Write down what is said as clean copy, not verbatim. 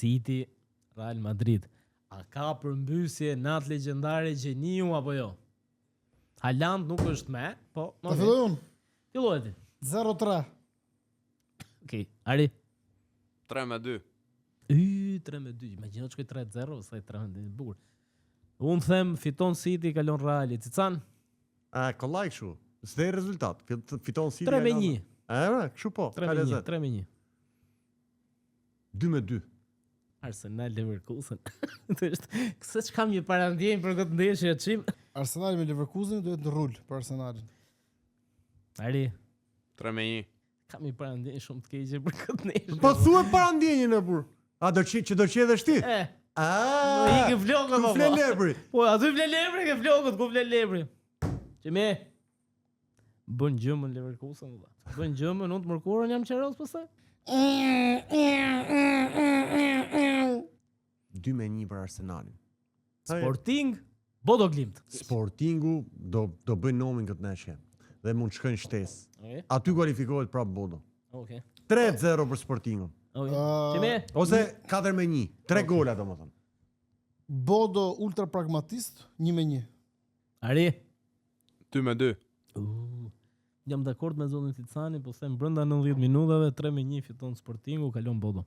City, Real Madrid. A ka përmbysje natë legjendare gjeniu apo jo? Haaland nuk është me, po... Ta filloj unë. Filloj ti. 0-3. Okej, Ari. 3-2. 3-2. Imagjino të shkoj 3-0, sa 3-2, bukur. Unë them fiton City, kalon Reali. Cican? Kollaj kështu. S'de rezultat. Fiton City. 3-1. Kështu po. 3-1. 3-1. 2-2. Arsenal Leverkusen. Këse që kam një parandjenjë për këtë ndeshje çim? Arsenal me Leverkusen duhet në rul për Arsenalin. Ari, 3-1. kam një parandjenjë shumë të keqe për këtë ndeshje. Po thuaj parandjenjën e burr. A do që do qedhesh ti? I ke vlogët ku fle lebri. Po, aty fle lebri, ke vlogët, ku fle lebri. Çime? Bën gjëmën Leverkusen valla. Bën gjëmën, unë të mërkurën jam qeros pastaj. 2-1 për Arsenalin. Sporting, Bodo Glimt. Sportingu do bëj nomin këtë ndeshje dhe mund të shkojnë shtesë. Okej. Aty kualifikohet prap Bodo. Okej. 3-0 për Sportingun. Çime? Ose 4-1. 3 gola domethënë. Bodo ultra pragmatist, 1-1. Ari. 2-2. Jam dakord me zonin Ticani, po them brenda 90 minutave 3-1 fiton Sportingu, kalon Bodo.